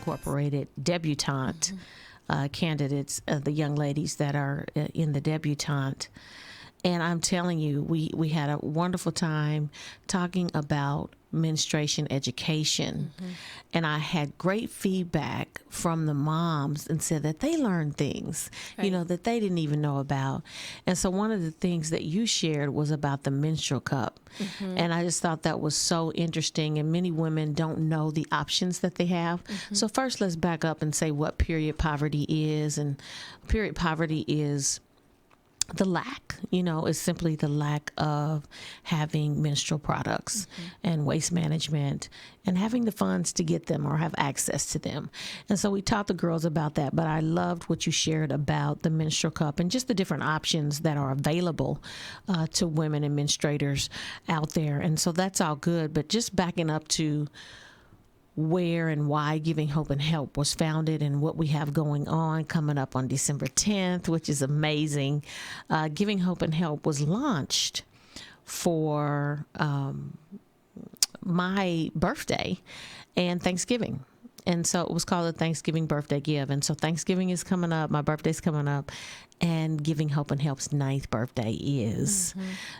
Incorporated debutante candidates, the young ladies that are in the debutante. And I'm telling you, we had a wonderful time talking about menstruation education. And I had great feedback from the moms and said that they learned things, you know, that they didn't even know about. And so one of the things that you shared was about the menstrual cup. And I just thought that was so interesting. And many women don't know the options that they have. So first, let's back up and say what period poverty is. And period poverty is the lack, you know, is simply the lack of having menstrual products and waste management and having the funds to get them or have access to them. And so we taught the girls about that, but I loved what you shared about the menstrual cup and just the different options that are available to women and menstruators out there. And so that's all good, but just backing up to where and why Giving Hope and Help was founded and what we have going on coming up on December 10th, which is amazing. Giving Hope and Help was launched for my birthday and Thanksgiving. And so it was called a Thanksgiving Birthday Give. And so Thanksgiving is coming up. My birthday's coming up. And Giving Hope and Help's 9th birthday is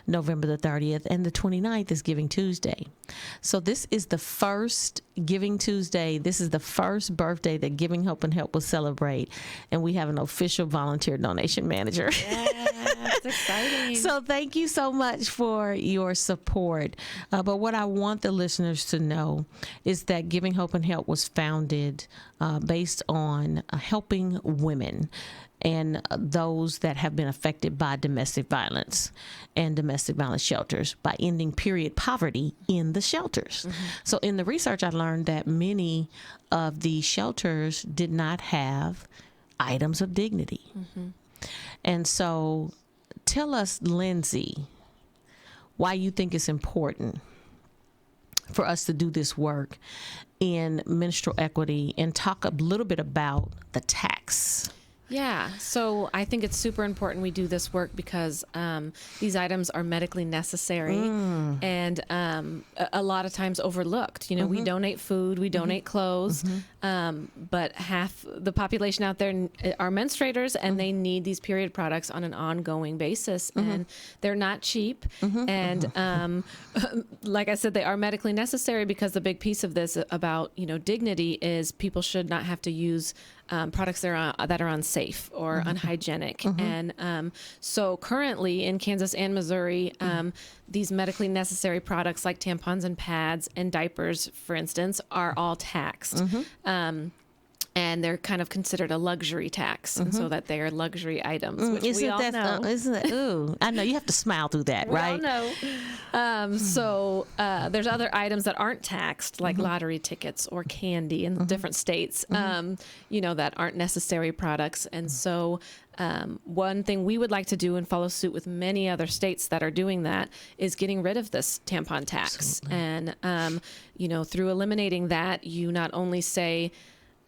November the 30th. And the 29th is Giving Tuesday. So this is the first Giving Tuesday. This is the first birthday that Giving Hope and Help will celebrate. And we have an official volunteer donation manager. Yeah, that's exciting. So thank you so much for your support. But what I want the listeners to know is that Giving Hope and Help was founded based on helping women and those that have been affected by domestic violence and domestic violence shelters by ending period poverty in the shelters. So in the research, I learned that many of the shelters did not have items of dignity. And so tell us, Lindsay, why you think it's important for us to do this work in menstrual equity and talk a little bit about the tax. Yeah, so I think it's super important we do this work because these items are medically necessary and a lot of times overlooked. You know, we donate food, we donate clothes, but half the population out there are menstruators and they need these period products on an ongoing basis. And they're not cheap. And like I said, they are medically necessary because the big piece of this about, you know, dignity is people should not have to use products that are unsafe or unhygienic. And so currently in Kansas and Missouri, these medically necessary products like tampons and pads and diapers, for instance, are all taxed. And they're kind of considered a luxury tax, and so that they are luxury items, which we all know. Isn't that, ooh, I know you have to smile through that, right? We all know. So there's other items that aren't taxed, like lottery tickets or candy in different states, you know, that aren't necessary products. And so one thing we would like to do and follow suit with many other states that are doing that is getting rid of this tampon tax. Absolutely. And, you know, through eliminating that, you not only say,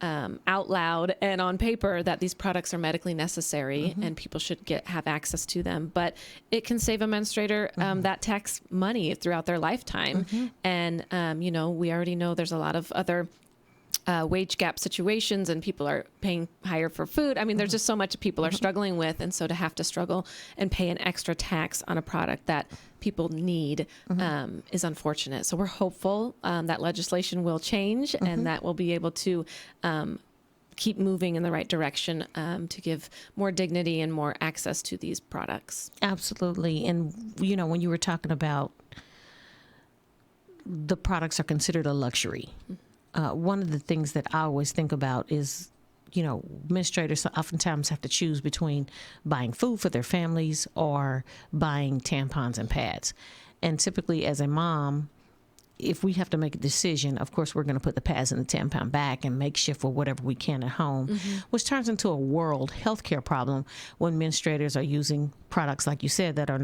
out loud and on paper that these products are medically necessary and people should have access to them, but it can save a menstruator that tax money throughout their lifetime. And you know, we already know there's a lot of other wage gap situations and people are paying higher for food. I mean, there's just so much people are struggling with. And so to have to struggle and pay an extra tax on a product that people need is unfortunate. So we're hopeful that legislation will change and that we'll be able to keep moving in the right direction to give more dignity and more access to these products. Absolutely. And, you know, when you were talking about the products are considered a luxury, one of the things that I always think about is, you know, menstruators oftentimes have to choose between buying food for their families or buying tampons and pads. And typically as a mom, if we have to make a decision, of course, we're going to put the pads and the tampon back and make shift for whatever we can at home, which turns into a world healthcare problem when menstruators are using products, like you said, that are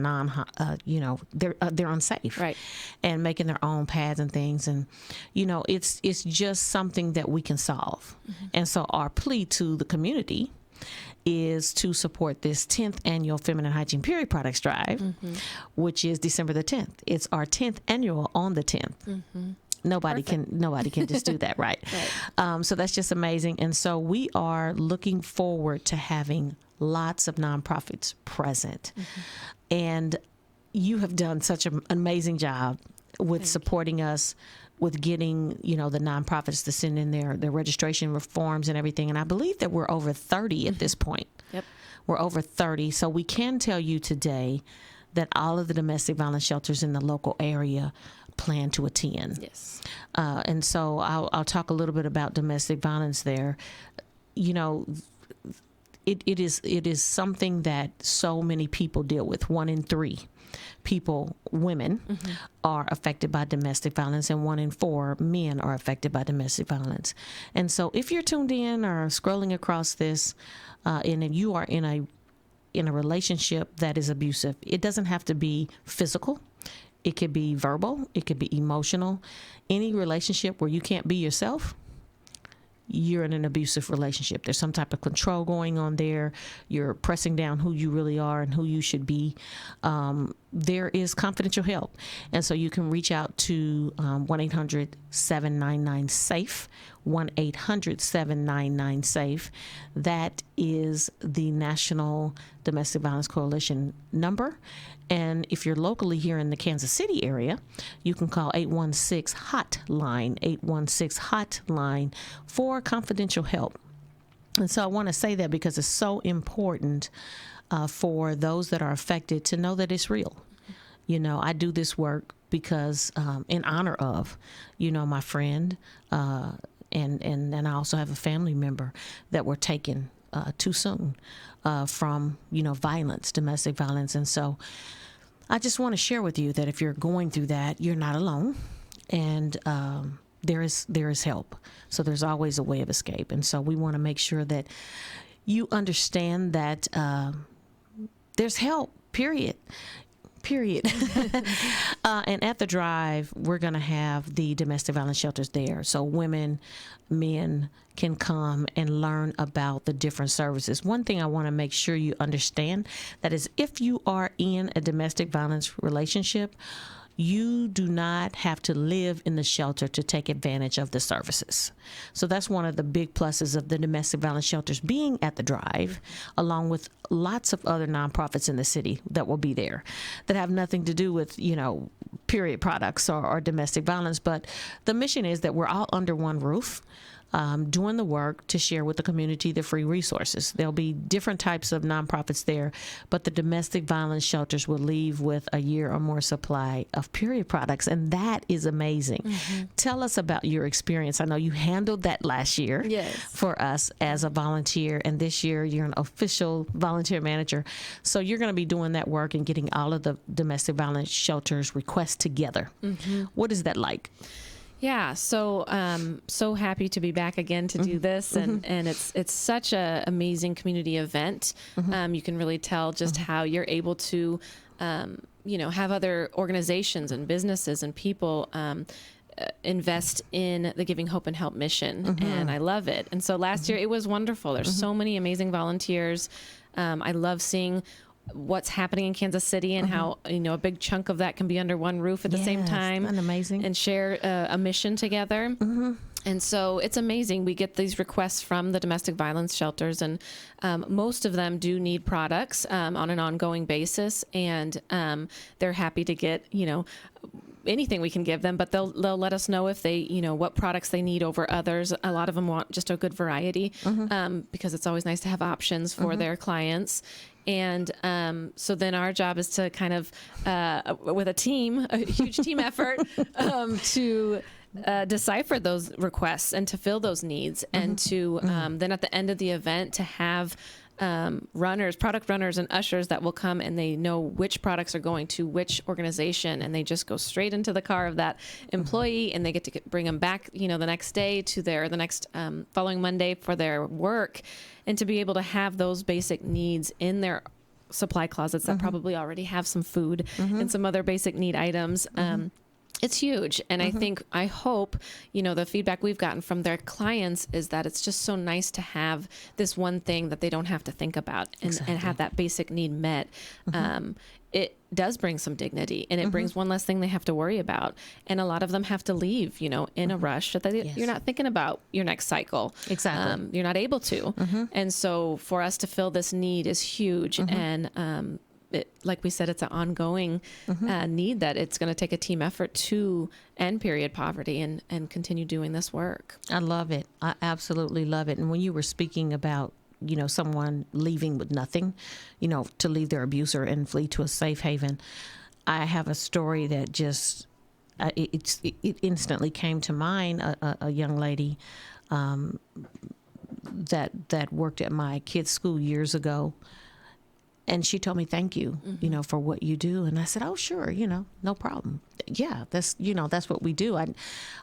you know, they're unsafe, right? And making their own pads and things, and you know, it's just something that we can solve. And so our plea to the community is to support this 10th annual Feminine Hygiene Period Products Drive, which is December the 10th. It's our 10th annual on the 10th. Nobody can just do that, right? So that's just amazing. And so we are looking forward to having lots of nonprofits present. And you have done such an amazing job with supporting us with getting, the nonprofits to send in their registration reforms and everything. And I believe that we're over 30 at this point. Yep. We're over 30. So we can tell you today that all of the domestic violence shelters in the local area plan to attend. Yes. And so I'll talk a little bit about domestic violence there. It is something that so many people deal with. 1 in 3 people, women, are affected by domestic violence, and 1 in 4 men are affected by domestic violence. And so if you're tuned in or scrolling across this, and if you are in a relationship that is abusive, it doesn't have to be physical. It could be verbal. It could be emotional. Any relationship where you can't be yourself, you're in an abusive relationship. There's some type of control going on there. You're pressing down who you really are and who you should be. There is confidential help. And so you can reach out to 1-800-799-SAFE, 1-800-799-SAFE. That is the National Domestic Violence Coalition number. And if you're locally here in the Kansas City area, you can call 816-HOTLINE for confidential help. And so I want to say that because it's so important for those that are affected to know that it's real. I do this work because in honor of, my friend, and I also have a family member that were taken too soon from, violence, domestic violence. And so I just want to share with you that if you're going through that, you're not alone, and there is help. So there's always a way of escape. And so we want to make sure that you understand that there's help, period. And at the drive, we're going to have the domestic violence shelters there. So women, men can come and learn about the different services. One thing I want to make sure you understand, that is, if you are in a domestic violence relationship, you do not have to live in the shelter to take advantage of the services. So that's one of the big pluses of the domestic violence shelters being at the drive, along with lots of other nonprofits in the city that will be there that have nothing to do with, period products or domestic violence. But the mission is that we're all under one roof, doing the work to share with the community the free resources. There'll be different types of nonprofits there, but the domestic violence shelters will leave with a year or more supply of period products, and that is amazing. Tell us about your experience. I know you handled that last year for us as a volunteer, and this year you're an official volunteer manager. So you're going to be doing that work and getting all of the domestic violence shelters requests together. What is that like? Yeah, so so happy to be back again to do this, and it's such a amazing community event. You can really tell just how you're able to, have other organizations and businesses and people invest in the Giving Hope and Help mission, and I love it. And so last year it was wonderful. There's so many amazing volunteers. I love seeing what's happening in Kansas City and how, a big chunk of that can be under one roof at the same time. Isn't that amazing? And share a mission together. And so it's amazing. We get these requests from the domestic violence shelters, and most of them do need products on an ongoing basis, and they're happy to get, anything we can give them, but they'll let us know if they, what products they need over others. A lot of them want just a good variety, because it's always nice to have options for their clients. And so then our job is to kind of, with a huge team effort, to decipher those requests and to fill those needs, and to then at the end of the event to have product runners and ushers that will come, and they know which products are going to which organization, and they just go straight into the car of that employee, and they get to bring them back, the next day to the next following Monday for their work, and to be able to have those basic needs in their supply closets that probably already have some food and some other basic need items. It's huge. And I hope, the feedback we've gotten from their clients is that it's just so nice to have this one thing that they don't have to think about and have that basic need met. It does bring some dignity, and it brings one less thing they have to worry about. And a lot of them have to leave, in a rush that you're not thinking about your next cycle. Exactly. You're not able to. And so for us to fill this need is huge. And, like we said, it's an ongoing need that it's going to take a team effort to end period poverty and continue doing this work. I love it. I absolutely love it. And when you were speaking about, someone leaving with nothing, to leave their abuser and flee to a safe haven, I have a story that just, it instantly came to mind. A young lady that worked at my kids' school years ago. And she told me, thank you, for what you do. And I said, oh, sure, no problem. Yeah, that's what we do.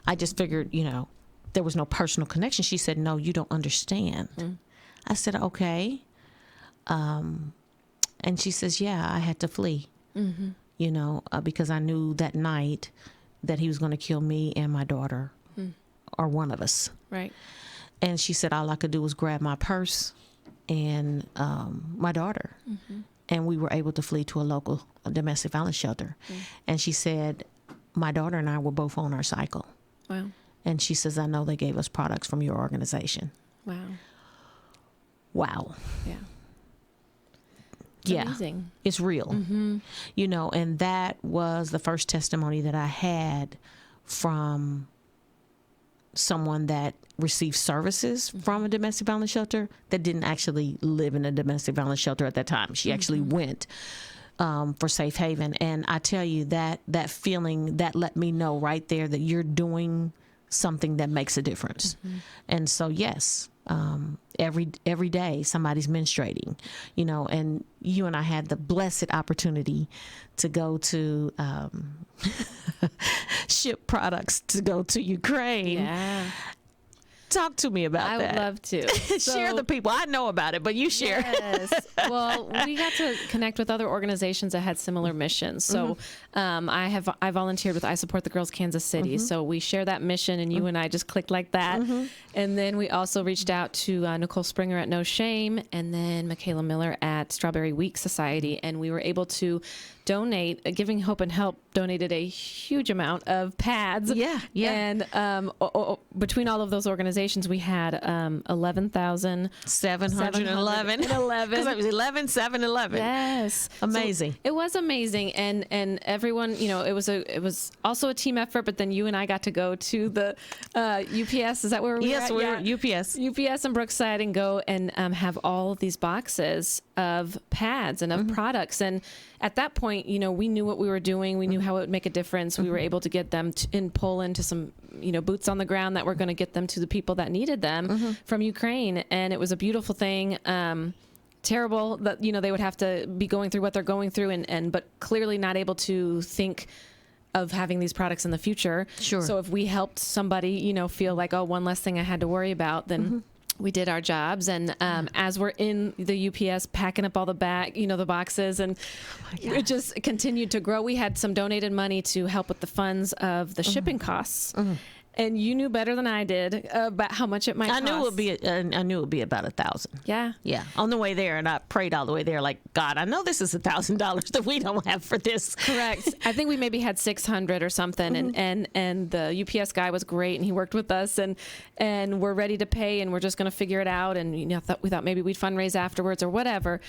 I just figured, there was no personal connection. She said, no, you don't understand. I said, okay. And she says, yeah, I had to flee, because I knew that night that he was going to kill me and my daughter or one of us. Right. And she said, all I could do was grab my purse and my daughter, and we were able to flee to a local domestic violence shelter. And she said, my daughter and I were both on our cycle. Wow. And she says, I know they gave us products from your organization. Wow. Yeah. It's amazing. It's real. And that was the first testimony that I had from someone that received services from a domestic violence shelter that didn't actually live in a domestic violence shelter at that time. She actually went for safe haven. And I tell you, that feeling, that let me know right there that you're doing something that makes a difference. And so, yes, every day somebody's menstruating, and you and I had the blessed opportunity to go to ship products to go to Ukraine. Yeah. Talk to me about that. I would love to. Share the people. I know about it, but you share. Yes. Well, we got to connect with other organizations that had similar missions. So I volunteered with I Support the Girls Kansas City. So we share that mission, and you and I just clicked like that. And then we also reached out to Nicole Springer at No Shame, and then Michaela Miller at Strawberry Week Society. And we were able to donate. Giving Hope and Help donated a huge amount of pads. Yeah. And between all of those organizations, we had 11,711. 11. It was 11,711. Yes. Amazing. So it was amazing. And everyone, it was also a team effort, but then you and I got to go to the UPS. Is that where we were? Yes, we were at UPS. UPS in Brookside, and go and have all of these boxes of pads and of products. And at that point, we knew what we were doing. We knew how it would make a difference. We were able to get them and pull into some, boots on the ground that were going to get them to the people that needed them from Ukraine. And it was a beautiful thing. Terrible that, they would have to be going through what they're going through but clearly not able to think of having these products in the future. Sure. So if we helped somebody, feel like, oh, one less thing I had to worry about, then we did our jobs. And as we're in the UPS packing up all the the boxes, and it just continued to grow. We had some donated money to help with the funds of the shipping costs. And you knew better than I did about how much it might cost. I knew it would be about 1,000. Yeah. Yeah. On the way there, and I prayed all the way there, like, God, I know this is $1,000 that we don't have for this. Correct. I think we maybe had 600 or something, and the UPS guy was great, and he worked with us, and we're ready to pay, and we're just going to figure it out, and we thought maybe we'd fundraise afterwards or whatever.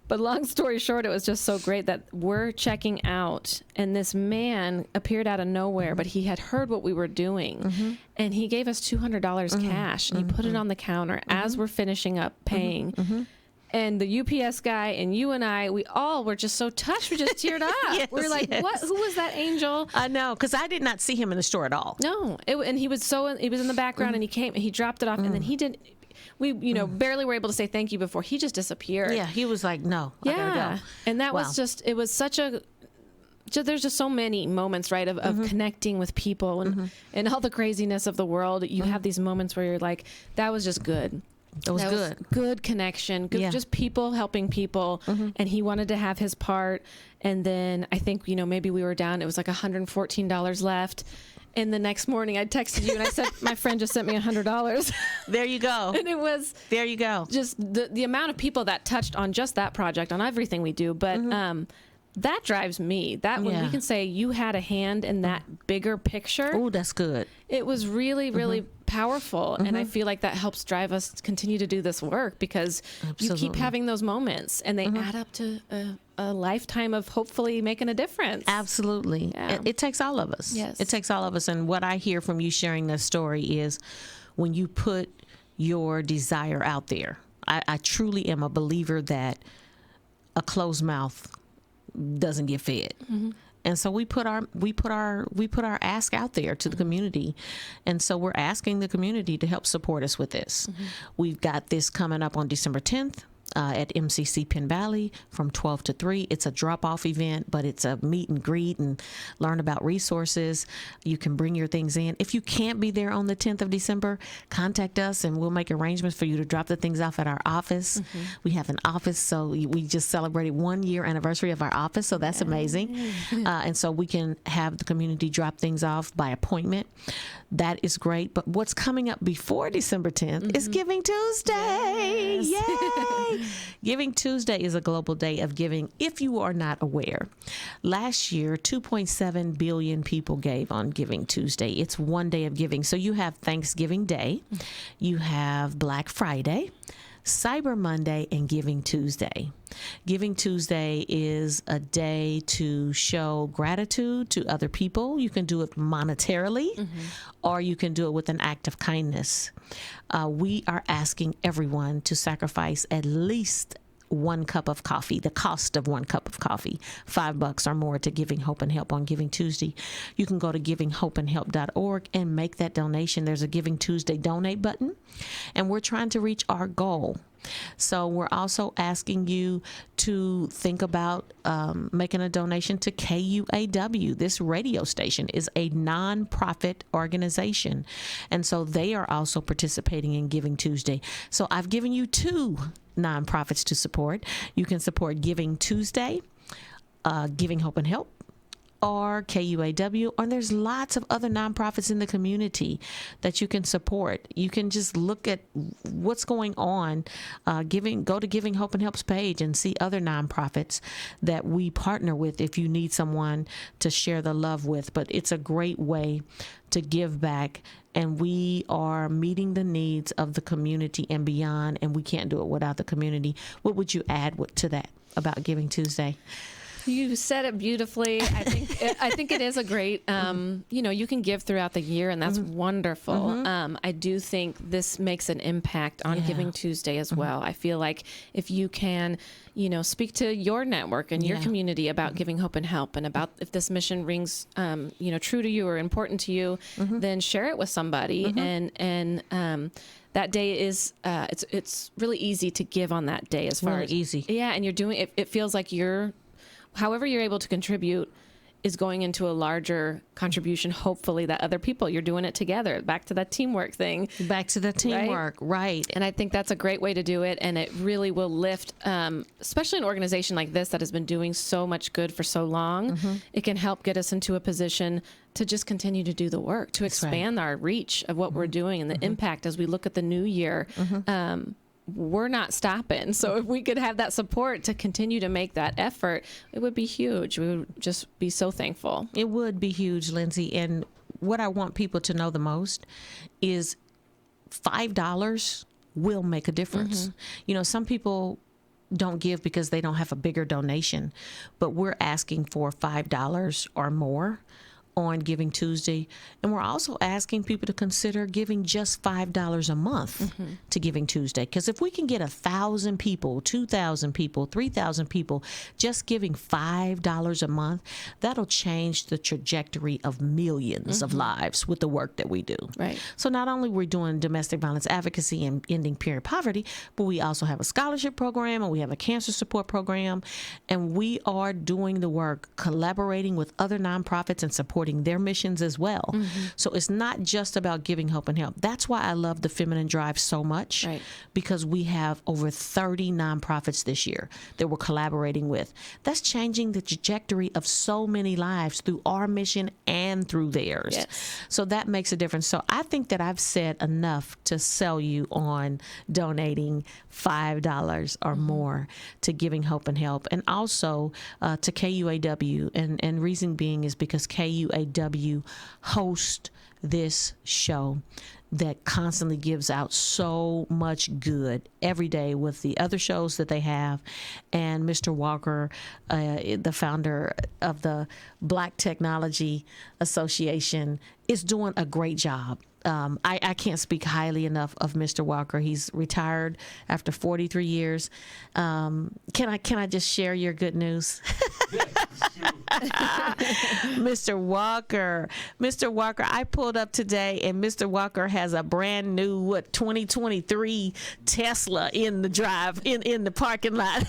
But long story short, it was just so great that we're checking out, and this man appeared out of nowhere, but he had heard what we were doing, and he gave us $200 cash, and he put it on the counter as we're finishing up paying. And the UPS guy and you and I, we all were just so touched. We just teared up. Yes, we were like, "What? Who was that angel?" I know, because I did not see him in the store at all. No, and he was in the background, and he dropped it off, and then he didn't. We, barely were able to say thank you before he just disappeared. Yeah, he was like, no, I gotta go. And that was just, it was such there's just so many moments, right, of connecting with people and all the craziness of the world. You have these moments where you're like, that was just good. That was That good. was good connection, good, Yeah. just people helping people. And he wanted to have his part. And then I think, maybe we were down, it was like $114 left. And the next morning I texted you and I said, my friend just sent me $100. There you go. And it was There you go. just the amount of people that touched on just that project, on everything we do. But that drives me. That when we Yeah. can say you had a hand in that bigger picture, Oh, that's good. it was really, really powerful. And I feel like that helps drive us to continue to do this work, because you keep Absolutely. having those moments and they add up to a lifetime of hopefully making a difference. Absolutely. Yeah. It takes all of us. Yes. It takes all of us. And what I hear from you sharing this story is when you put your desire out there, I truly am a believer that a closed mouth doesn't get fed. And so we put our ask out there to the community. And so we're asking the community to help support us with this. We've got this coming up on December 10th. At MCC Penn Valley from 12 to 3. It's a drop-off event, but it's a meet and greet and learn about resources. You can bring your things in. If you can't be there on the 10th of December, contact us and we'll make arrangements for you to drop the things off at our office. We have an office, so we just celebrated 1 year anniversary of our office, so that's amazing. And so we can have the community drop things off by appointment. That is great. But what's coming up before December 10th is Giving Tuesday. Yay! Giving Tuesday is a global day of giving. If you are not aware, last year 2.7 billion people gave on Giving Tuesday. It's one day of giving. So you have Thanksgiving Day, you have Black Friday, Cyber Monday, and Giving Tuesday. Giving Tuesday is a day to show gratitude to other people. You can do it monetarily, or you can do it with an act of kindness. We are asking everyone to sacrifice at least 1 cup of coffee, the cost of 1 cup of coffee, $5 or more, to Giving Hope and Help on Giving Tuesday. You can go to givinghopeandhelp.org and make that donation. There's a Giving Tuesday donate button, and we're trying to reach our goal. So we're also asking you to think about making a donation to KUAW. This radio station is a nonprofit organization, and so they are also participating in Giving Tuesday. So I've given you 2 nonprofits to support. You can support Giving Tuesday, Giving Hope and Help, or KUAW, and there's lots of other nonprofits in the community that you can support. You can just look at what's going on. Go to Giving Hope and Help's page and see other nonprofits that we partner with if you need someone to share the love with. But it's a great way to give back, and we are meeting the needs of the community and beyond, and we can't do it without the community. What would you add to that about Giving Tuesday? You said it beautifully. I think it is a great, you can give throughout the year, and that's wonderful. I do think this makes an impact on Giving Tuesday as well. I feel like if you can, speak to your network and your community about Giving Hope and Help, and about if this mission rings, true to you or important to you, then share it with somebody. And that day is, it's really easy to give on that day, as far Really as easy. Yeah. And you're doing it. It feels like however you're able to contribute is going into a larger contribution, hopefully, that other people, you're doing it together. Back to that teamwork thing. Back to the teamwork, right. And I think that's a great way to do it. And it really will lift, especially an organization like this that has been doing so much good for so long. It can help get us into a position to just continue to do the work, to expand our reach of what we're doing and the impact as we look at the new year. We're not stopping. So if we could have that support to continue to make that effort, it would be huge. We would just be so thankful. It would be huge, Lindsay. And what I want people to know the most is $5 will make a difference. Some people don't give because they don't have a bigger donation, but we're asking for $5 or more on Giving Tuesday. And we're also asking people to consider giving just $5 a month to Giving Tuesday. Because if we can get 1,000 people, 2,000 people, 3,000 people just giving $5 a month, that'll change the trajectory of millions of lives with the work that we do. Right. So not only we're doing domestic violence advocacy and ending period poverty, but we also have a scholarship program, and we have a cancer support program, and we are doing the work, collaborating with other nonprofits and supporting supporting their missions as well. So it's not just about giving hope and help. That's why I love the Feminine Drive so much, Right. because we have over 30 nonprofits this year that we're collaborating with. That's changing the trajectory of so many lives through our mission and through theirs. Yes. So that makes a difference. So I think that I've said enough to sell you on donating $5 or more to Giving Hope and Help, and also to KUAW. And reason being is because KUAW hosts this show that constantly gives out so much good every day with the other shows that they have. And Mr. Walker, the founder of the Black Technology Association, is doing a great job. I can't speak highly enough of Mr. Walker. He's retired after 43 years. Can I just share your good news? Mr. Walker, I pulled up today, and Mr. Walker has a brand new 2023 Tesla in the drive in the parking lot.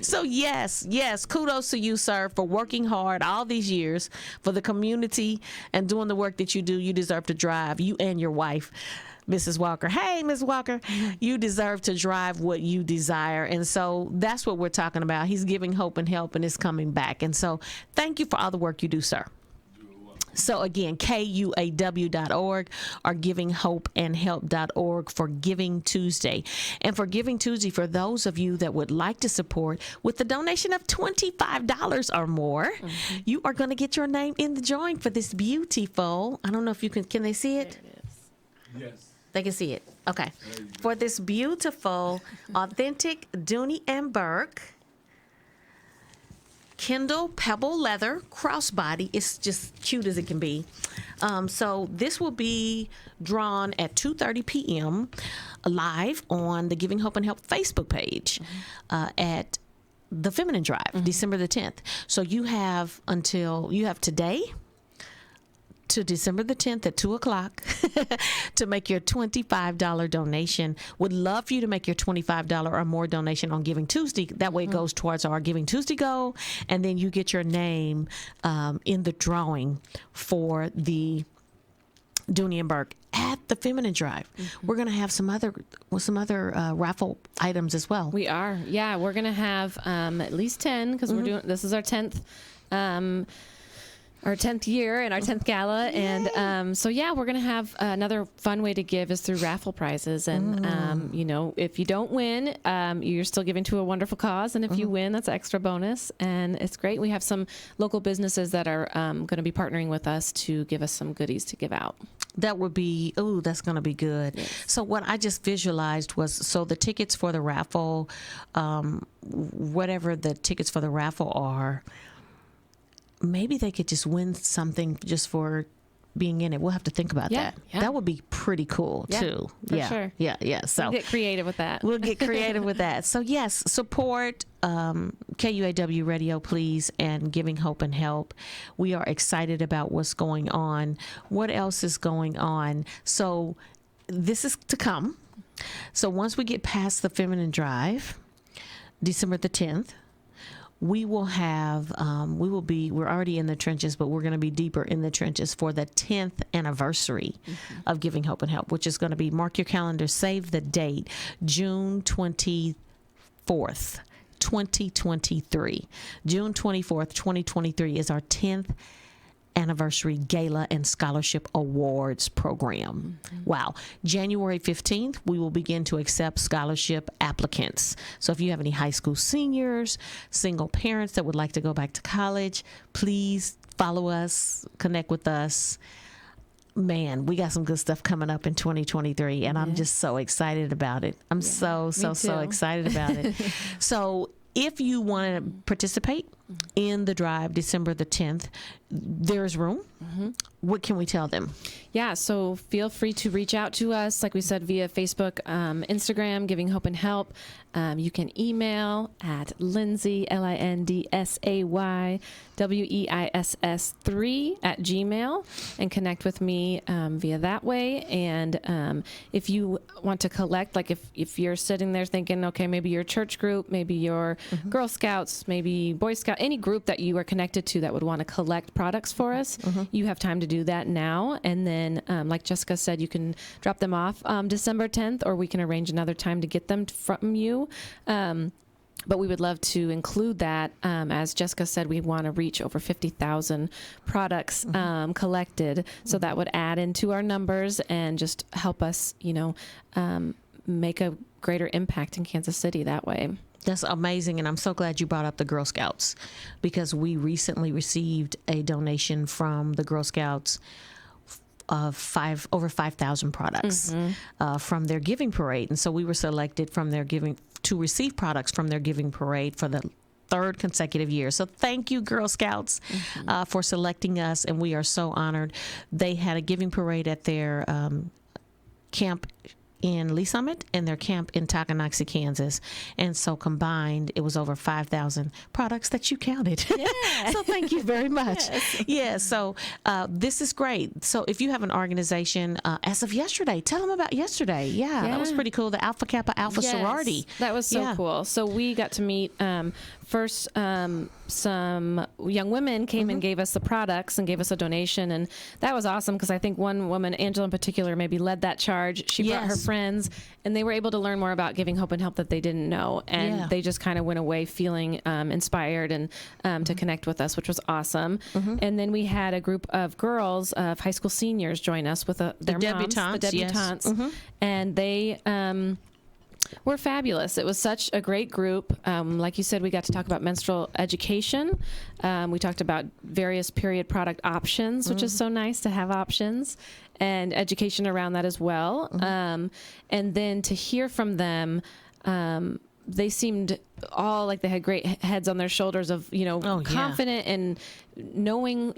So yes, kudos to you, sir, for working hard all these years for the community and doing the work that you do. You deserve to drive. You and your wife, Mrs. Walker. Hey, Ms. Walker, you deserve to drive what you desire. And so that's what we're talking about. He's giving hope and help, and it's coming back. And so thank you for all the work you do, sir. So again, KUAW.org or givinghopeandhelp.org for Giving Tuesday. And for Giving Tuesday, for those of you that would like to support with the donation of $25 or more, you are going to get your name in the drawing for this beautiful, I don't know if you can they see it? There it is. Yes. They can see it. Okay. For this beautiful, authentic Dooney and Burke Kindle Pebble Leather crossbody. It's just cute as it can be. So this will be drawn at 2:30 p.m. live on the Giving Hope and Help Facebook page at the Feminine Drive, December the 10th. So you have today to December the 10th at 2 o'clock to make your $25 donation. Would love for you to make your $25 or more donation on Giving Tuesday. That way it goes towards our Giving Tuesday goal, and then you get your name in the drawing for the Dooney and Burke at the Feminine Drive. We're going to have some other raffle items as well. We are. Yeah, we're going to have at least 10 because this is our 10th. Our 10th year and our 10th gala. Yay. And so, yeah, we're going to have another fun way to give is through raffle prizes. And, if you don't win, you're still giving to a wonderful cause. And if you win, that's an extra bonus. And it's great. We have some local businesses that are going to be partnering with us to give us some goodies to give out. That would be, that's going to be good. Yes. So what I just visualized was, so the tickets for the raffle, whatever the tickets for the raffle are, maybe they could just win something just for being in it. We'll have to think about that. Yeah. That would be pretty cool too. For sure. Yeah. So we'll get creative with that. We'll get creative with that. So yes, support KUAW Radio, please, and Giving Hope and Help. We are excited about what's going on. What else is going on? So this is to come. So once we get past the Feminine Drive, December the 10th, we will have, we're already in the trenches, but we're going to be deeper in the trenches for the 10th anniversary of Giving Hope and Help, which is going to be, mark your calendar, save the date, June 24th, 2023. June 24th, 2023 is our 10th anniversary gala and scholarship awards program. Wow. January 15th, we will begin to accept scholarship applicants. So if you have any high school seniors, single parents that would like to go back to college, please follow us, connect with us. Man, we got some good stuff coming up in 2023, and I'm just so excited about it. I'm so excited about it. So if you want to participate in the drive December the 10th, there's room. What can we tell them? Yeah, so feel free to reach out to us, like we said, via Facebook, Instagram, Giving Hope and Help. You can email at Lindsay, LINDSAY, WEISS3 at Gmail and connect with me via that way. And if you want to collect, like if you're sitting there thinking, okay, maybe your church group, maybe your Girl Scouts, maybe Boy Scouts, any group that you are connected to that would want to collect products for us, you have time to do that now. And then, like Jessica said, you can drop them off December 10th, or we can arrange another time to get them from you. But we would love to include that. As Jessica said, we want to reach over 50,000 products collected. So that would add into our numbers and just help us, make a greater impact in Kansas City that way. That's amazing. And I'm so glad you brought up the Girl Scouts, because we recently received a donation from the Girl Scouts of over 5,000 products from their giving parade. And so we were selected from their giving to receive products from their giving parade for the 3rd consecutive year. So thank you, Girl Scouts, for selecting us. And we are so honored. They had a giving parade at their camp in Lee Summit and their camp in Tocanoxie, Kansas. And so combined, it was over 5,000 products that you counted. Yeah. So thank you very much. Yes. Yeah, so this is great. So if you have an organization, as of yesterday, tell them about yesterday. Yeah, that was pretty cool. The Alpha Kappa Alpha sorority. That was so cool. So we got to meet first some young women came and gave us the products and gave us a donation, and that was awesome because I think one woman, Angela in particular, maybe led that charge. She brought her friends, and they were able to learn more about giving hope and help that they didn't know, and they just kind of went away feeling inspired and to connect with us, which was awesome. And then we had a group of girls, of high school seniors, join us with their moms, the debutantes, and they were fabulous. It was such a great group. Like you said, we got to talk about menstrual education. We talked about various period product options, which is so nice to have options, and education around that as well. And then to hear from them, they seemed all like they had great heads on their shoulders of, confident and knowing,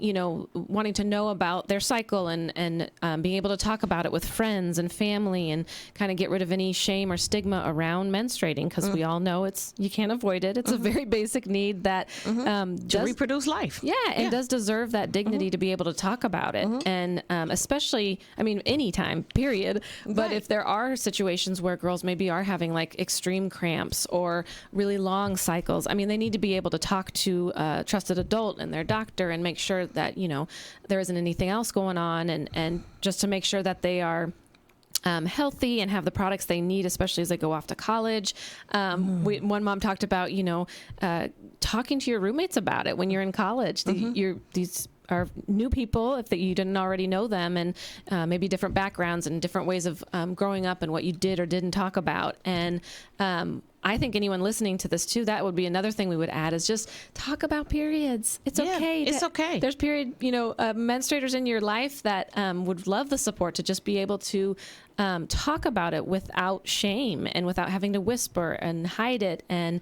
wanting to know about their cycle and being able to talk about it with friends and family and kind of get rid of any shame or stigma around menstruating, because we all know you can't avoid it. It's a very basic need that to reproduce life. And does deserve that dignity to be able to talk about it. And especially, anytime, period. But if there are situations where girls maybe are having like extreme cramps or really long cycles, they need to be able to talk to a trusted adult and their doctor and make sure that, there isn't anything else going on, and just to make sure that they are healthy and have the products they need, especially as they go off to college. One mom talked about, talking to your roommates about it when you're in college. These are new people, if you didn't already know them, and maybe different backgrounds and different ways of growing up and what you did or didn't talk about. And I think anyone listening to this too, that would be another thing we would add, is just talk about periods. It's okay. It's okay. There's menstruators in your life that would love the support to just be able to talk about it without shame and without having to whisper and hide it, and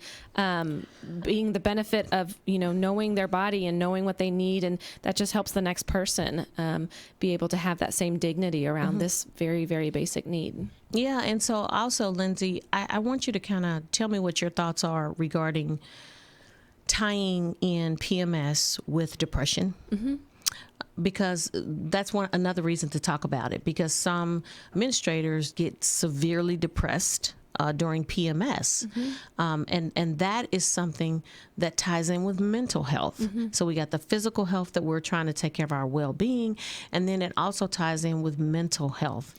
being the benefit of, knowing their body and knowing what they need. And that just helps the next person be able to have that same dignity around this very, very basic need. Yeah. And so also, Lindsay, I want you to kind of tell me what your thoughts are regarding tying in PMS with depression. Because that's another reason to talk about it, because some administrators get severely depressed during PMS. And that is something that ties in with mental health. So we got the physical health that we're trying to take care of, our well-being, and then it also ties in with mental health.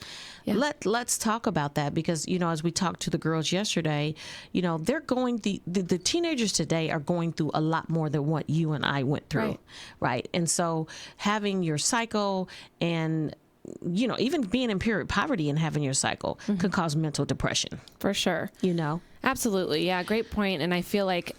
Let's talk about that, because, as we talked to the girls yesterday, they're going, the teenagers today are going through a lot more than what you and I went through. Right. And so having your cycle and, even being in period poverty and having your cycle could cause mental depression. For sure. Absolutely. Yeah. Great point. And I feel like,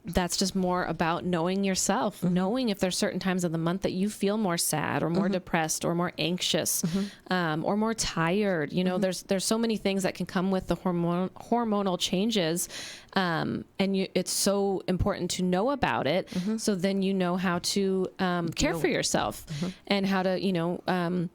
that's just more about knowing yourself, knowing if there's certain times of the month that you feel more sad or more depressed or more anxious, or more tired. There's so many things that can come with the hormonal changes. And it's so important to know about it. So then you know how to care for yourself and how to,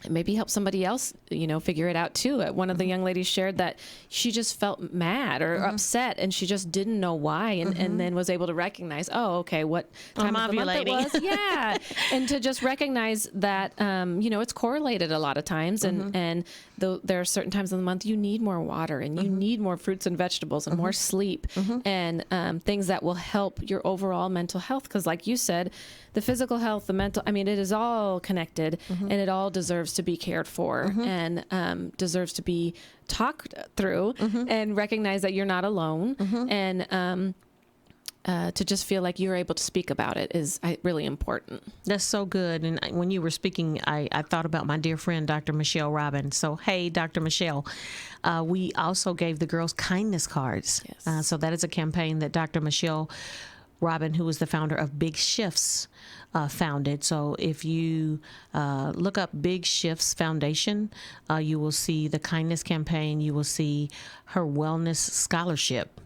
maybe help somebody else, figure it out too. One of the young ladies shared that she just felt mad or upset, and she just didn't know why, and then was able to recognize, oh, okay, what time of the month it was. Yeah. And to just recognize that, it's correlated a lot of times, and there are certain times of the month you need more water, and you need more fruits and vegetables, and more sleep, and things that will help your overall mental health. Because like you said, the physical health, the mental, it is all connected, and it all deserves to be cared for, and deserves to be talked through, and recognize that you're not alone, and to just feel like you're able to speak about it is really important. That's so good. And when you were speaking, I thought about my dear friend, Dr. Michelle Robin. So, hey, Dr. Michelle, we also gave the girls kindness cards. Yes. So that is a campaign that Dr. Michelle Robin, who is the founder of Big Shifts, founded. So if you look up Big Shifts Foundation, you will see the kindness campaign. You will see her wellness scholarship.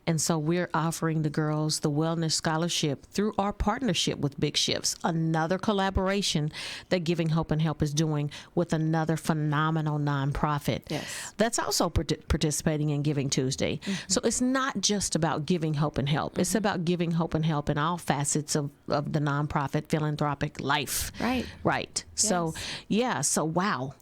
And so we're offering the girls the wellness scholarship through our partnership with Big Shifts, another collaboration that Giving Hope and Help is doing with another phenomenal nonprofit. Yes. That's also participating in Giving Tuesday. So it's not just about giving hope and help. It's about giving hope and help in all facets of the nonprofit philanthropic life. Right. Right. Yes. So, yeah. So, wow.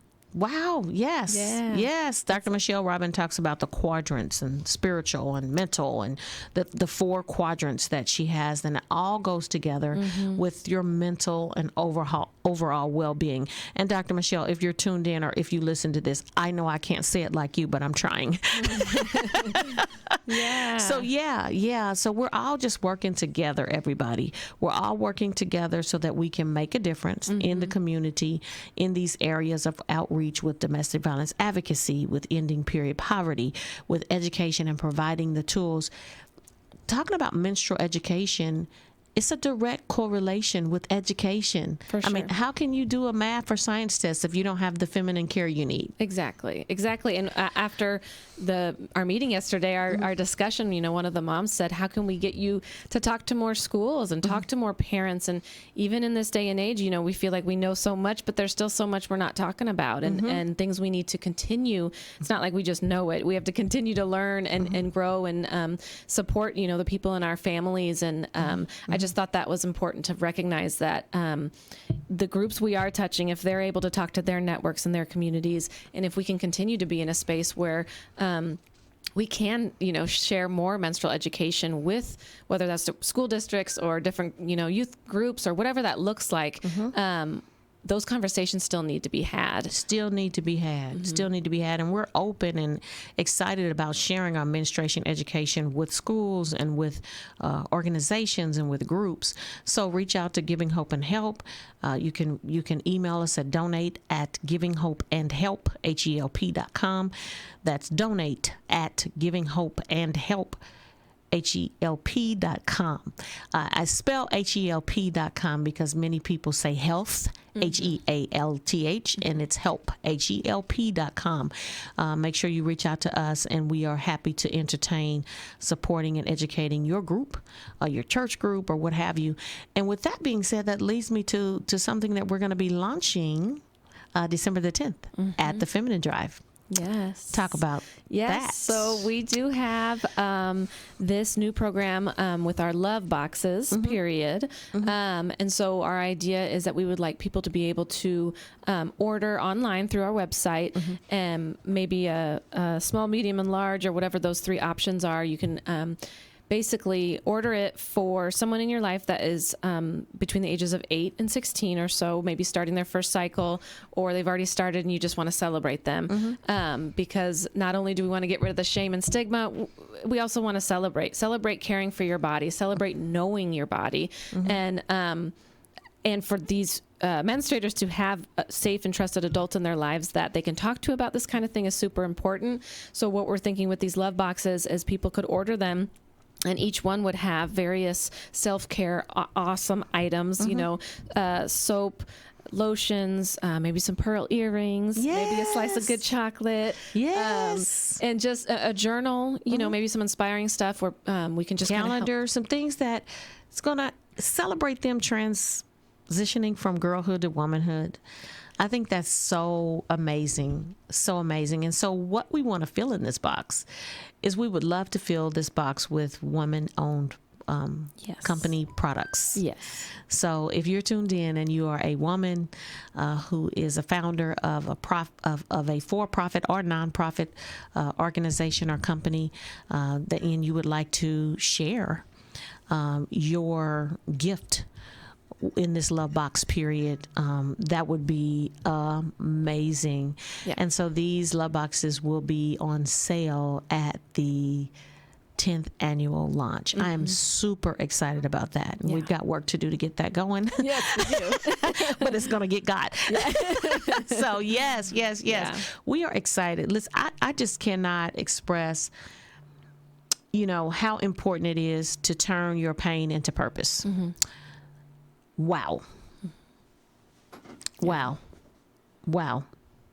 Yes. Yeah. Yes. Dr. Michelle Robin talks about the quadrants and spiritual and mental and the 4 quadrants that she has. And it all goes together with your mental and overall well-being. And Dr. Michelle, if you're tuned in or if you listen to this, I know I can't say it like you, but I'm trying. Yeah. So, yeah. So we're all just working together, everybody. We're all working together so that we can make a difference in the community, in these areas of outreach with domestic violence advocacy, with ending period poverty, with education and providing the tools. Talking about menstrual education, it's a direct correlation with education. For sure. How can you do a math or science test if you don't have the feminine care you need? Exactly. And after our meeting yesterday, our discussion, one of the moms said, how can we get you to talk to more schools and talk to more parents? And even in this day and age, we feel like we know so much, but there's still so much we're not talking about, and things we need to continue. It's not like we just know it. We have to continue to learn and grow and support, the people in our families. And I just thought that was important to recognize that the groups we are touching, if they're able to talk to their networks and their communities, and if we can continue to be in a space where we can, share more menstrual education with, whether that's school districts or different, youth groups or whatever that looks like, those conversations still need to be had. Still need to be had. And we're open and excited about sharing our menstruation education with schools and with organizations and with groups. So reach out to Giving Hope and Help. You can email us at donate@givinghopeandhelp, HELP.com. That's donate@givinghopeandhelp, HELP.com. I spell HELP.com because many people say health, HEALTH, and it's help, HELP.com. Make sure you reach out to us, and we are happy to entertain, supporting, and educating your group, your church group, or what have you. And with that being said, that leads me to something that we're going to be launching December the 10th at the Feminine Drive. Yes. Talk about that. So we do have this new program with our love boxes, period. And so our idea is that we would like people to be able to order online through our website, and maybe a small, medium, and large, or whatever those 3 options are. You can basically order it for someone in your life that is between the ages of 8 and 16 or so, maybe starting their first cycle, or they've already started and you just want to celebrate them. Because not only do we want to get rid of the shame and stigma, we also want to celebrate caring for your body, celebrate knowing your body. And for these menstruators to have safe and trusted adults in their lives that they can talk to about this kind of thing is super important. So what we're thinking with these love boxes is people could order them, and each one would have various self-care awesome items, soap, lotions, maybe some pearl earrings, maybe a slice of good chocolate, and just a journal, maybe some inspiring stuff where we can just calendar, some things that it's going to celebrate them transitioning from girlhood to womanhood. I think that's so amazing. So amazing. And so what we want to fill in this box is we would love to fill this box with woman-owned Yes. company products. Yes. So if you're tuned in and you are a woman who is a founder of a for-profit or nonprofit organization or company, and you would like to share your gift in this love box period, that would be amazing. Yeah. And so these love boxes will be on sale at the 10th annual launch. I am super excited about that. And we've got work to do to get that going. Yes, we do. But it's going to get got. So yes. Yeah. We are excited. Listen, I just cannot express, how important it is to turn your pain into purpose. Wow.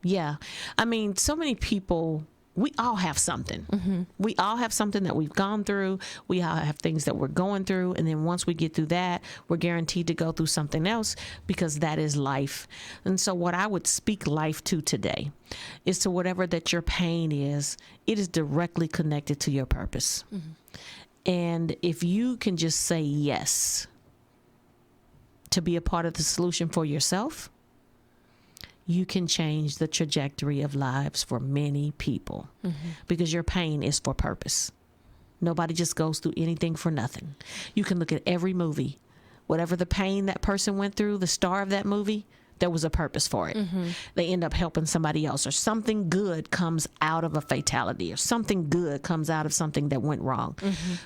Yeah. I mean, so many people, we all have something. We all have something that we've gone through. We all have things that we're going through. And then once we get through that, we're guaranteed to go through something else, because that is life. And so what I would speak life to today is to whatever that your pain is, it is directly connected to your purpose. And if you can just say yes to be a part of the solution for yourself, you can change the trajectory of lives for many people, because your pain is for purpose. Nobody just goes through anything for nothing. You can look at every movie. Whatever the pain that person went through, the star of that movie, there was a purpose for it. They end up helping somebody else, or something good comes out of a fatality, or something good comes out of something that went wrong.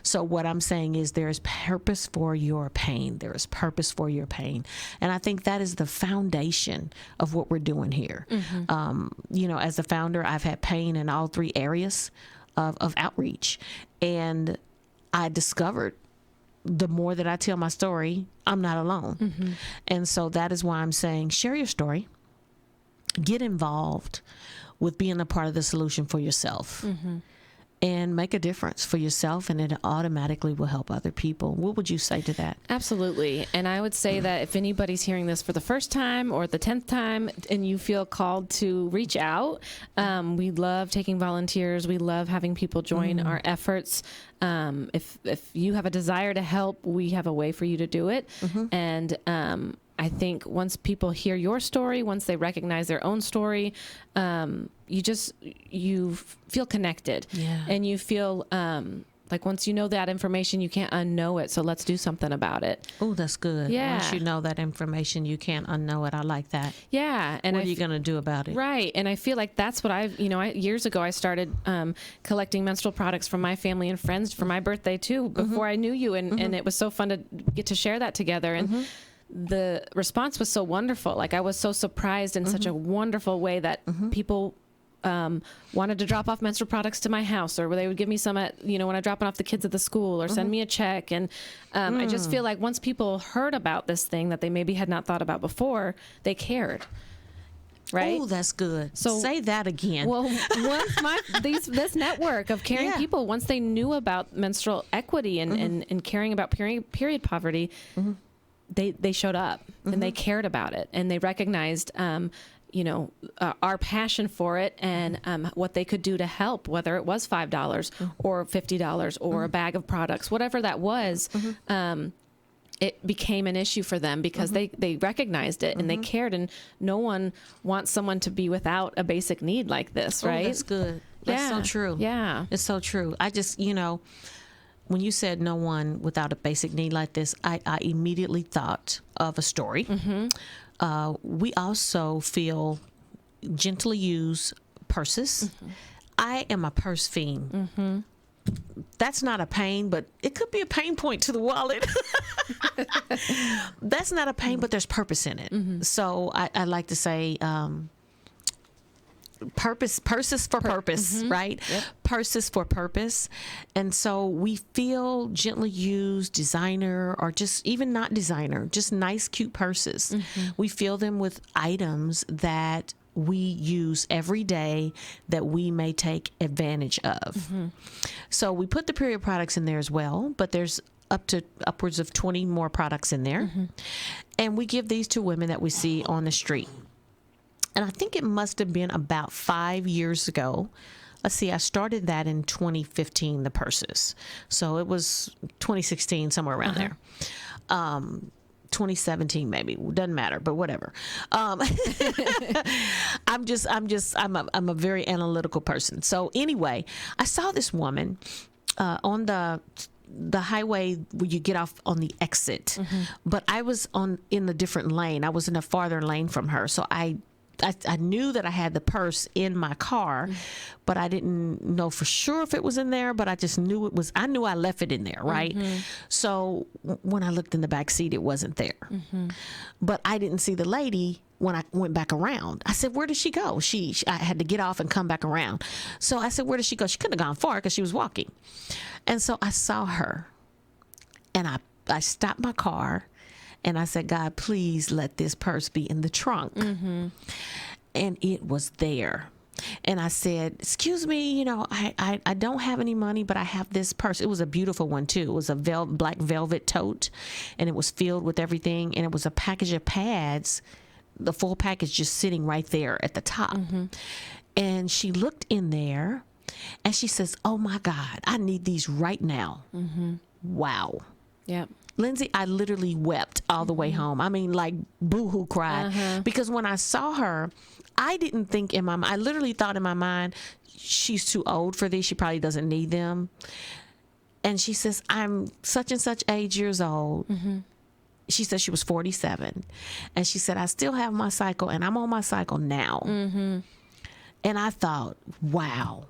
So what I'm saying is there is purpose for your pain. There is purpose for your pain. And I think that is the foundation of what we're doing here. As a founder, I've had pain in all three areas of outreach. And I discovered the more that I tell my story, I'm not alone. And so that is why I'm saying, share your story, get involved with being a part of the solution for yourself, and make a difference for yourself, and it automatically will help other people. What would you say to that? Absolutely. And I would say that if anybody's hearing this for the first time or the 10th time, and you feel called to reach out, we love taking volunteers. We love having people join our efforts. If you have a desire to help, we have a way for you to do it. And I think once people hear your story, once they recognize their own story, you feel connected. And you feel like once you know that information, you can't unknow it. So let's do something about it. Oh, that's good. Yeah. Once you know that information, you can't unknow it. I like that. Yeah. And what are you going to do about it? Right. And I feel like that's what years ago, I started collecting menstrual products from my family and friends for my birthday too, before I knew you. And it was so fun to get to share that together. And the response was so wonderful. Like, I was so surprised in such a wonderful way that people wanted to drop off menstrual products to my house, or they would give me some at, when I'm dropping off the kids at the school, or send me a check. And I just feel like once people heard about this thing that they maybe had not thought about before, they cared. Right? Oh, that's good. So say that again. Well, once this network of caring people, once they knew about menstrual equity and caring about period poverty, they showed up and they cared about it, and they recognized our passion for it, and what they could do to help, whether it was $5 or $50 or a bag of products, whatever that was. It became an issue for them because they recognized it and they cared, and no one wants someone to be without a basic need like this, right? Oh, that's good. That's so true. Yeah. It's so true. I just, when you said no one without a basic need like this, I immediately thought of a story. We also feel gently used purses. I am a purse fiend. That's not a pain, but it could be a pain point to the wallet. That's not a pain, but there's purpose in it. So I like to say, purses for purpose, right? Yep. Purses for purpose. And so we feel gently used designer, or just even not designer, just nice, cute purses. We fill them with items that we use every day that we may take advantage of. So we put the period products in there as well, but there's upwards of 20 more products in there. And we give these to women that we see on the street. And I think it must have been about 5 years ago. Let's see, I started that in 2015, the purses. So it was 2016, somewhere around there. 2017 maybe, doesn't matter, but whatever. I'm a very analytical person. So anyway, I saw this woman on the highway where you get off on the exit, but I was in a different lane. I was in a farther lane from her, so I knew that I had the purse in my car, but I didn't know for sure if it was in there, but I just knew it was. I knew I left it in there, right? So when I looked in the back seat, it wasn't there. But I didn't see the lady when I went back around. I said, where did she go? I had to get off and come back around. So I said, where did she go? She couldn't have gone far because she was walking. And so I saw her, and I stopped my car. And I said, God, please let this purse be in the trunk. And it was there. And I said, excuse me, I don't have any money, but I have this purse. It was a beautiful one, too. It was a black velvet tote, and it was filled with everything. And it was a package of pads, the full package just sitting right there at the top. And she looked in there, and she says, oh, my God, I need these right now. Wow. Yep. Lindsay, I literally wept all the way home. I mean, like boo-hoo cried. Because when I saw her, I didn't think in my mind, I literally thought in my mind, she's too old for these. She probably doesn't need them. And she says, I'm such and such age years old. She said she was 47. And she said, I still have my cycle, and I'm on my cycle now. And I thought, wow.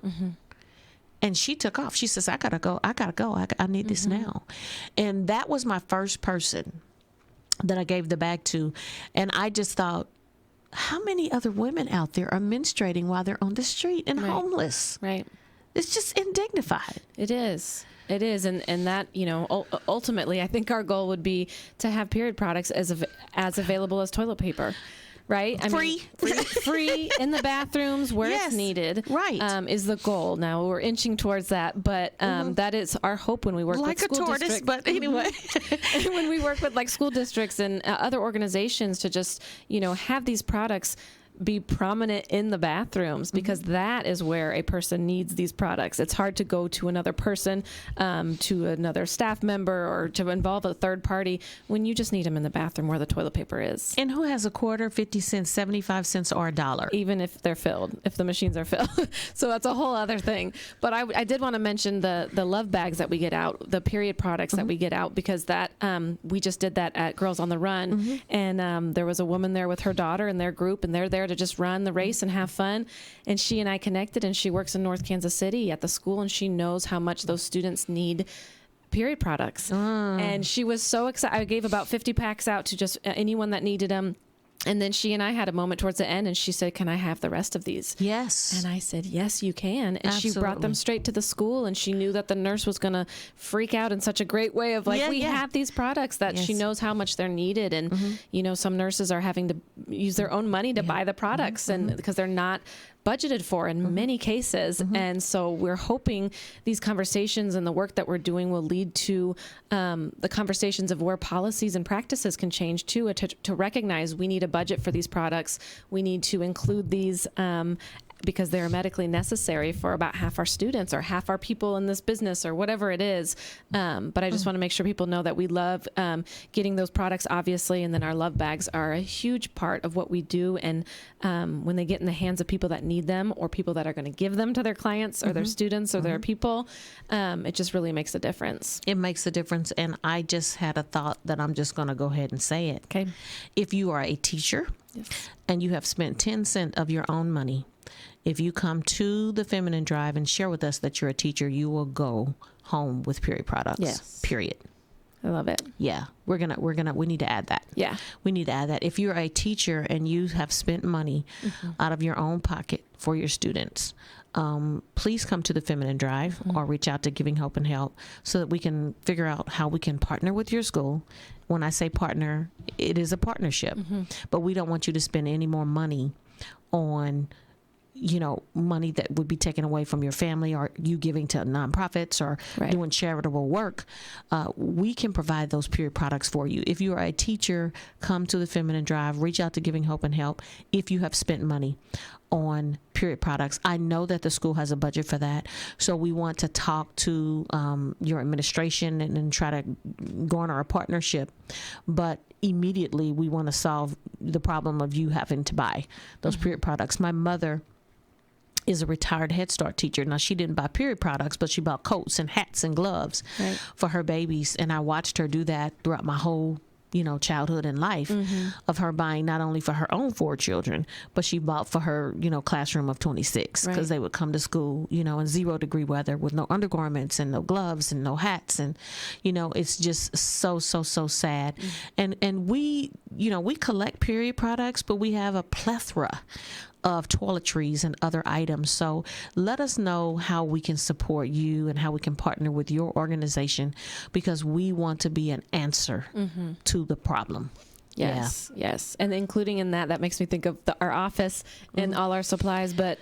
And she took off. She says, I gotta go. I need this now. And that was my first person that I gave the bag to. And I just thought, how many other women out there are menstruating while they're on the street and homeless? Right. It's just indignified. It is. It is. And that, ultimately, I think our goal would be to have period products as available as toilet paper. Right? Free in the bathrooms where it's needed. Right. Is the goal. Now we're inching towards that, but that is our hope when we work with school districts. But anyway, when we work with like school districts and other organizations to just, have these products be prominent in the bathrooms, because that is where a person needs these products. It's hard to go to another person, to another staff member, or to involve a third party when you just need them in the bathroom where the toilet paper is. And who has a quarter, 50 cents, 75 cents, or $1? Even if they're filled, if the machines are filled. So that's a whole other thing. But I did want to mention the love bags that we get out, the period products that we get out, because that we just did that at Girls on the Run. And there was a woman there with her daughter in their group, and they're there to just run the race and have fun. And she and I connected, and she works in North Kansas City at the school, and she knows how much those students need period products. And she was so excited. I gave about 50 packs out to just anyone that needed them. And then she and I had a moment towards the end, and she said, can I have the rest of these? Yes. And I said, yes, you can. And Absolutely. she brought them straight to the school, and she knew that the nurse was going to freak out in such a great way of like, we have these products that she knows how much they're needed. And, some nurses are having to use their own money to buy the products and because they're not budgeted for in many cases. And so we're hoping these conversations and the work that we're doing will lead to the conversations of where policies and practices can change too, to recognize we need a budget for these products. We need to include these because they're medically necessary for about half our students or half our people in this business or whatever it is. But I just want to make sure people know that we love getting those products, obviously, and then our love bags are a huge part of what we do. And when they get in the hands of people that need them, or people that are going to give them to their clients or their students or their people, it just really makes a difference. It makes a difference. And I just had a thought that I'm just going to go ahead and say it. Okay. If you are a teacher and you have spent 10 cents of your own money, if you come to the Feminine Drive and share with us that you're a teacher, you will go home with period products. Yes. Period. I love it. Yeah. We need to add that. Yeah. We need to add that. If you're a teacher and you have spent money out of your own pocket for your students, please come to the Feminine Drive or reach out to Giving Hope and Help so that we can figure out how we can partner with your school. When I say partner, it is a partnership, but we don't want you to spend any more money on money that would be taken away from your family, or you giving to nonprofits or Right. doing charitable work. We can provide those period products for you. If you are a teacher, come to the Feminine Drive, reach out to Giving Hope and Help if you have spent money on period products. I know that the school has a budget for that, so we want to talk to your administration and try to garner a partnership. But immediately we want to solve the problem of you having to buy those period products. My mother is a retired Head Start teacher. Now, she didn't buy period products, but she bought coats and hats and gloves Right. for her babies, and I watched her do that throughout my whole childhood and life, of her buying not only for her own 4 children, but she bought for her, classroom of 26, because Right. they would come to school, in 0-degree weather with no undergarments and no gloves and no hats. And, it's just so sad. And we collect period products, but we have a plethora of toiletries and other items. So let us know how we can support you and how we can partner with your organization, because we want to be an answer to the problem. Yes, yes. And including in that makes me think of our office and all our supplies, but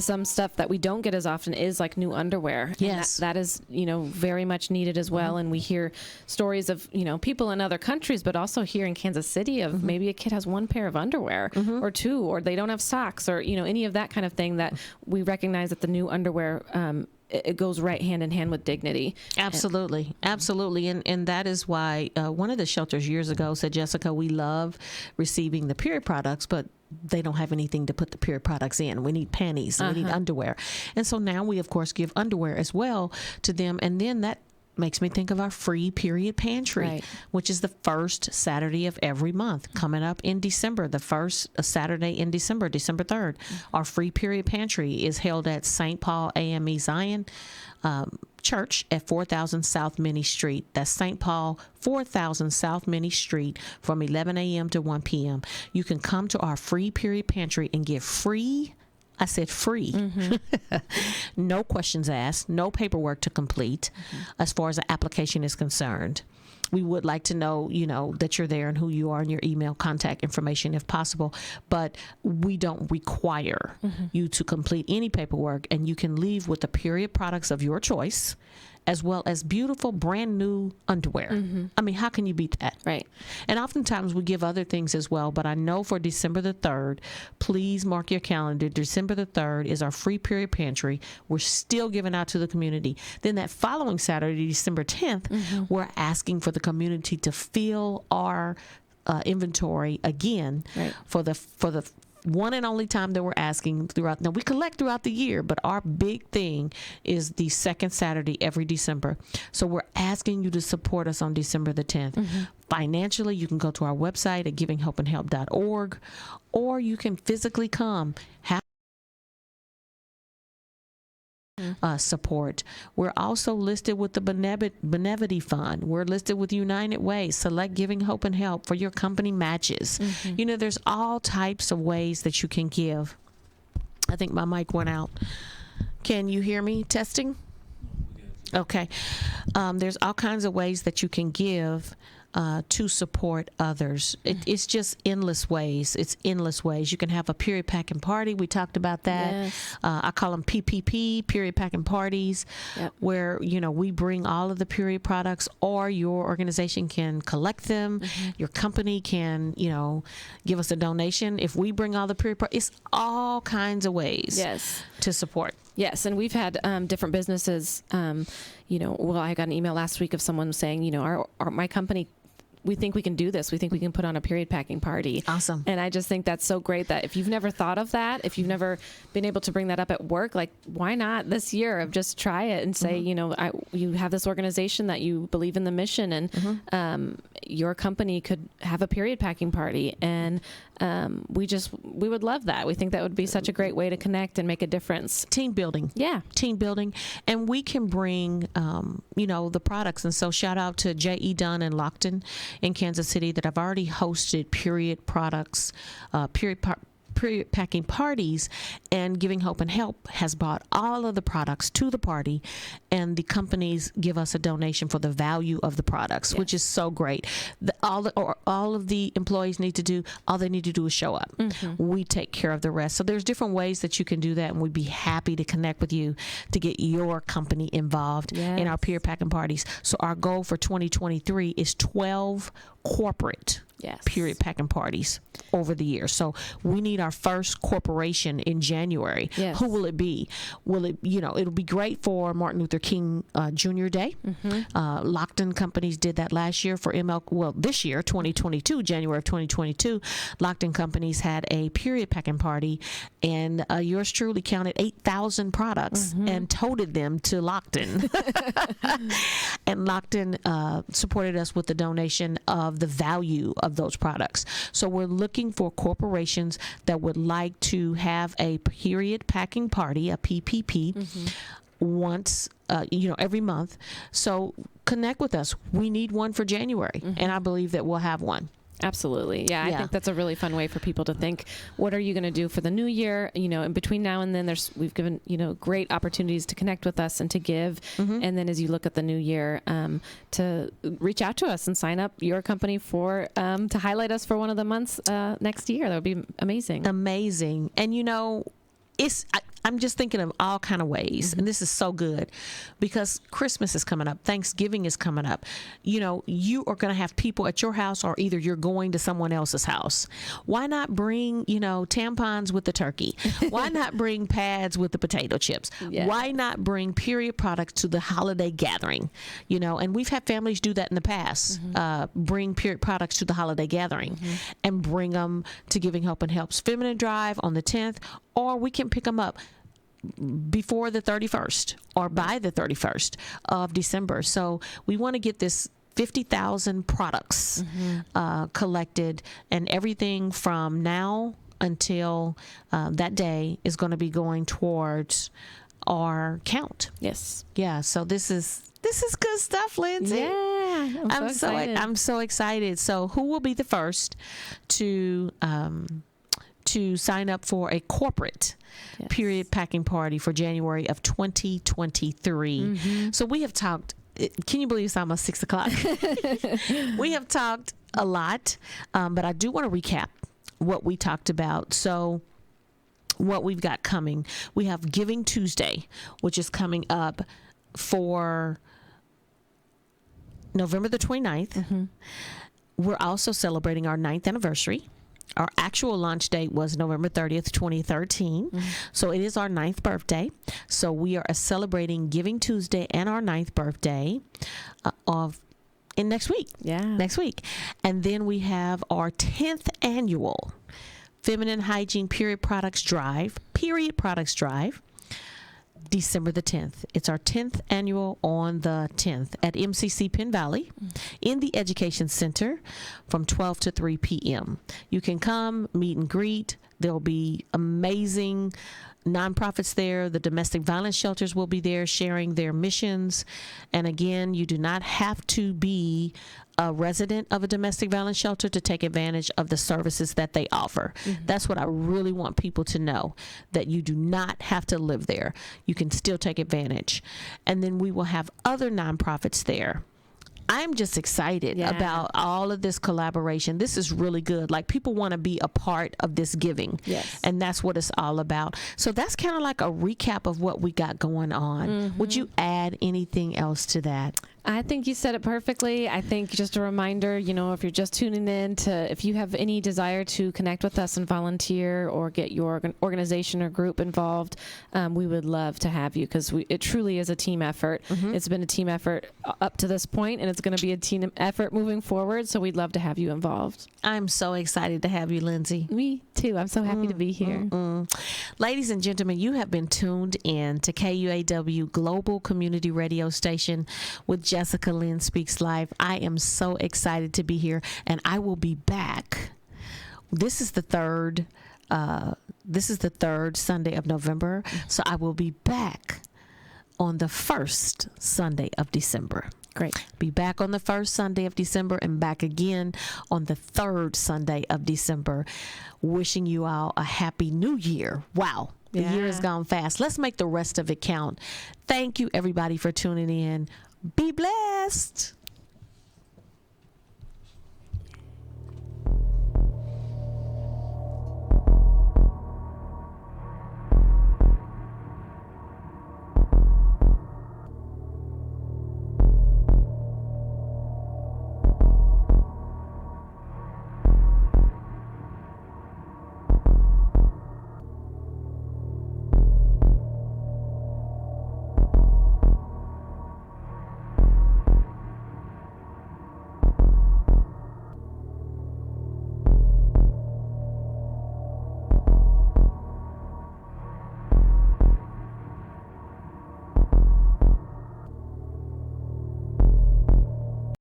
some stuff that we don't get as often is like new underwear. Yes. And that is, very much needed as well. And we hear stories of, people in other countries, but also here in Kansas City of maybe a kid has 1 pair of underwear or 2, or they don't have socks, or, any of that kind of thing, that we recognize that the new underwear, it goes right hand in hand with dignity. Absolutely. And that is why one of the shelters years ago said, Jessica, we love receiving the period products, but they don't have anything to put the period products in. We need panties, we need underwear. And so now we, of course, give underwear as well to them. And then that makes me think of our free period pantry, Right. which is the first Saturday of every month coming up in December. The first Saturday in December, December 3rd, our free period pantry is held at St. Paul AME Zion Church at 4000 South Minnie Street. That's St. Paul, 4000 South Minnie Street, from 11 a.m. to 1 p.m. You can come to our free period pantry and get free. I said free. No questions asked, no paperwork to complete as far as the application is concerned. We would like to know, that you're there and who you are and your email contact information if possible, but we don't require you to complete any paperwork, and you can leave with the period products of your choice, as well as beautiful brand new underwear. I mean, how can you beat that? Right. And oftentimes we give other things as well, but I know for December the 3rd, please mark your calendar. December the 3rd is our free period pantry. We're still giving out to the community. Then that following Saturday, December 10th, we're asking for the community to fill our inventory again, Right. for the one and only time that we're asking throughout. Now, we collect throughout the year, but our big thing is the second Saturday every December. So we're asking you to support us on December the 10th. Financially, you can go to our website at givinghopeandhelp.org, or you can physically come. Support. We're also listed with the Benevity Fund. We're listed with United Way. Select Giving Hope and Help for your company matches. There's all types of ways that you can give. I think my mic went out. Can you hear me? Testing? Okay. There's all kinds of ways that you can give to support others. It's just endless ways. It's endless ways. You can have a period packing party. We talked about that. Yes. I call them PPP, period packing parties, where, we bring all of the period products, or your organization can collect them. Your company can, give us a donation. If we bring all the period products, it's all kinds of ways to support. Yes, and we've had different businesses. I got an email last week of someone saying, my company, we think we can do this. We think we can put on a period packing party. Awesome. And I just think that's so great that if you've never thought of that, if you've never been able to bring that up at work, like, why not this year of just try it and say, you have this organization that you believe in the mission, and your company could have a period packing party. And we would love that. We think that would be such a great way to connect and make a difference. Team building. Yeah. Team building. And we can bring, the products. And so shout out to J.E. Dunn and Lockton in Kansas City that have already hosted period products, period packing parties, and Giving Hope and Help has bought all of the products to the party, and the companies give us a donation for the value of the products, which is so great. All of the employees need to do, all they need to do is show up. We take care of the rest. So there's different ways that you can do that, and we'd be happy to connect with you to get your company involved in our period packing parties. So our goal for 2023 is 12 corporate period packing parties over the year. So we need our first corporation in January. Who will it be? Will it, it'll be great for Martin Luther King Jr. Day. Lockton Companies did that last year for this year, 2022, January of 2022, Lockton Companies had a period packing party, and yours truly counted 8,000 products and toted them to Lockton. And Lockton supported us with the donation of the value of those products. So we're looking for corporations that would like to have a period packing party, a PPP, once, every month. So connect with us. We need one for January, and I believe that we'll have one. Absolutely. Yeah, I think that's a really fun way for people to think, what are you going to do for the new year? In between now and then, we've given, great opportunities to connect with us and to give. And then as you look at the new year, to reach out to us and sign up your company to highlight us for one of the months next year. That would be amazing. Amazing. And, I'm just thinking of all kind of ways, and this is so good because Christmas is coming up, Thanksgiving is coming up. You are going to have people at your house, or either you're going to someone else's house. Why not bring, tampons with the turkey? Why not bring pads with the potato chips? Why not bring period products to the holiday gathering? And we've had families do that in the past. Bring period products to the holiday gathering and bring them to Giving Hope and Help's Feminine Drive on the 10th, or we can pick them up before the 31st or by the 31st of December. So we want to get this 50,000 products collected, and everything from now until that day is going to be going towards our count. Yes. Yeah. So this is good stuff, Lindsay. Yeah. I'm so excited. So who will be the first to sign up for a corporate period packing party for January of 2023? So we have talked, can you believe it's almost 6 o'clock? We have talked a lot, but I do want to recap what we talked about. So what we've got coming, we have Giving Tuesday, which is coming up for November the 29th. We're also celebrating our 9th anniversary. Our actual launch date was November 30th, 2013. So it is our 9th birthday. So we are celebrating Giving Tuesday and our 9th birthday next week. Next week. And then we have our 10th annual Feminine Hygiene Period Products Drive, December the 10th. It's our 10th annual on the 10th at MCC Penn Valley in the Education Center from 12 to 3 p.m. You can come, meet and greet. There'll be amazing nonprofits there. The domestic violence shelters will be there sharing their missions. And again, you do not have to be a resident of a domestic violence shelter to take advantage of the services that they offer. That's what I really want people to know, that you do not have to live there. You can still take advantage. And then we will have other nonprofits there. I'm just excited about all of this collaboration. This is really good. Like, people want to be a part of this giving. And that's what it's all about. So that's kind of like a recap of what we got going on. Would you add anything else to that? I think you said it perfectly. I think just a reminder, if you're just tuning in, if you have any desire to connect with us and volunteer or get your organization or group involved, we would love to have you, because it truly is a team effort. It's been a team effort up to this point, and it's going to be a team effort moving forward. So we'd love to have you involved. I'm so excited to have you, Lindsay. Me too. I'm so happy to be here. Ladies and gentlemen, you have been tuned in to KUAW Global Community Radio Station with Jessica Lynn Speaks Live. I am so excited to be here, and I will be back. This is the third Sunday of November, so I will be back on the first Sunday of December. Great. Be back on the first Sunday of December and back again on the third Sunday of December. Wishing you all a happy new year. Wow. The year has gone fast. Let's make the rest of it count. Thank you, everybody, for tuning in. Be blessed.